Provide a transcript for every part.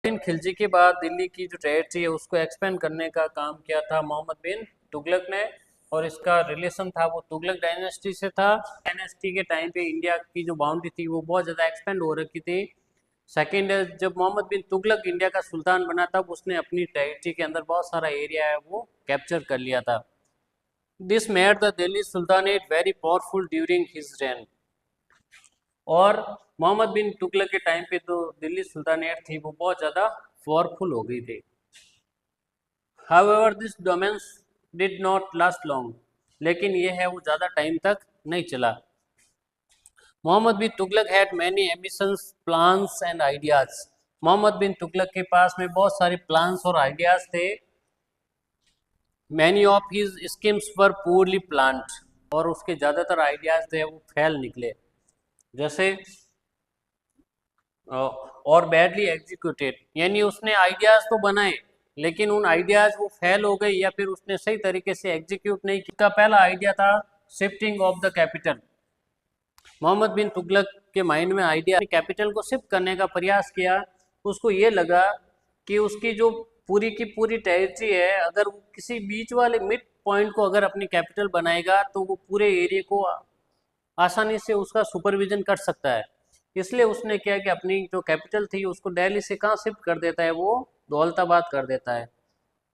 बिन खिलजी के बाद दिल्ली की जो टेरिटरी है उसको एक्सपेंड करने का काम किया था मोहम्मद बिन तुगलक ने, और इसका रिलेशन था वो तुगलक डायनेस्टी से था। डायनेस्टी के टाइम पे इंडिया की जो बाउंड्री थी वो बहुत ज़्यादा एक्सपेंड हो रखी थी। सेकेंड, जब मोहम्मद बिन तुगलक इंडिया का सुल्तान बना तब उसने अपनी टेरिटरी के अंदर बहुत सारा एरिया है वो कैप्चर कर लिया था। This made the Delhi sultanate very powerful during his rain. और मोहम्मद बिन तुगलक के टाइम पे तो दिल्ली सुल्तानेट थी वो बहुत ज़्यादा पावरफुल हो गई थी। However this domains did not last long, लेकिन ये है वो ज़्यादा टाइम तक नहीं चला। Mohammad bin Tughlaq had many ambitions, plans and ideas. Mohammad bin Tughlaq के पास में बहुत सारे प्लान्स और आइडियाज थे। Many of his schemes were poorly planned, और उसके ज़्यादातर आइडियाज थे वो फेल निकले। जैसे और बैडली एग्जीक्यूटेड, यानी उसने आइडियाज तो बनाए लेकिन उन आइडियाज वो फेल हो गए या फिर उसने सही तरीके से एग्जीक्यूट नहीं किया। पहला आइडिया था shifting of the capital. Mohammad bin Tughlaq के माइंड में आइडिया कैपिटल को शिफ्ट करने का प्रयास किया। उसको ये लगा कि उसकी जो पूरी की पूरी टेरिटरी है, अगर वो किसी बीच वाले मिड पॉइंट को अगर अपनी कैपिटल बनाएगा तो वो पूरे एरिया को आसानी से उसका सुपरविजन कर सकता है। इसलिए उसने क्या कि अपनी जो कैपिटल थी उसको दिल्ली से कहाँ शिफ्ट कर देता है, वो दौलताबाद कर देता है।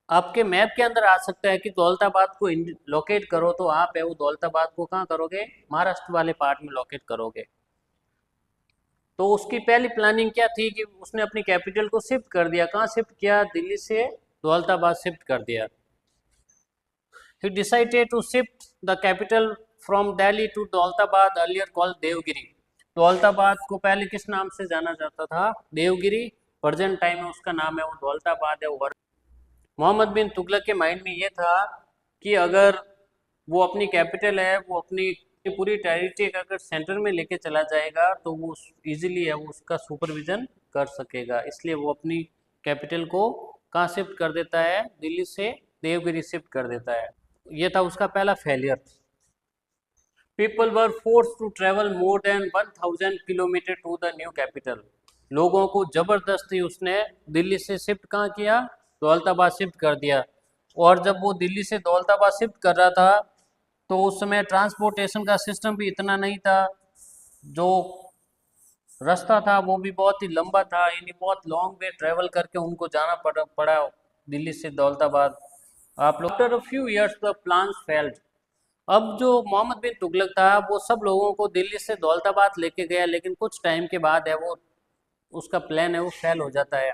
आपके मैप के अंदर आ सकता है कि दौलताबाद को लोकेट करो, तो आप है वो दौलताबाद को कहाँ करोगे, महाराष्ट्र वाले पार्ट में लोकेट करोगे। तो उसकी पहली प्लानिंग क्या थी कि उसने अपनी कैपिटल को शिफ्ट कर दिया। कहाँ शिफ्ट किया, दिल्ली से दौलताबाद शिफ्ट कर दिया। He decided to shift the capital from Delhi to Daulatabad, earlier called Devgiri. Daulatabad को पहले किस नाम से जाना जाता था, देवगिरी। प्रेजेंट टाइम में उसका नाम है वो दौलताबाद है। मोहम्मद बिन तुगलक के माइंड में ये था कि अगर वो अपनी कैपिटल है वो अपनी पूरी टेरिटरी का अगर सेंटर में लेके चला जाएगा तो वो इजीली है वो उसका सुपरविजन कर सकेगा। इसलिए वो अपनी कैपिटल को कहाँ शिफ्ट कर देता है, दिल्ली से देवगिरी शिफ्ट कर देता है। ये था उसका पहला failure. People were force to travel more than 1000 kilometre to the new capital. लोगों को जबरदस्ती उसने दिल्ली से शिफ्ट कहाँ किया, दौलताबाद शिफ्ट कर दिया। और जब वो दिल्ली से दौलताबाद शिफ्ट कर रहा था तो उस समय ट्रांसपोर्टेशन का सिस्टम भी इतना नहीं था, जो रास्ता था वो भी बहुत ही लंबा था, यानी बहुत लॉन्ग वे ट्रेवल करके उनको जाना पड़ा दिल्ली से दौलताबाद। आप लोग after a few years the plans failed. अब जो मोहम्मद बिन तुगलक था वो सब लोगों को दिल्ली से दौलताबाद लेके गया, लेकिन कुछ टाइम के बाद है वो उसका प्लान है वो फेल हो जाता है।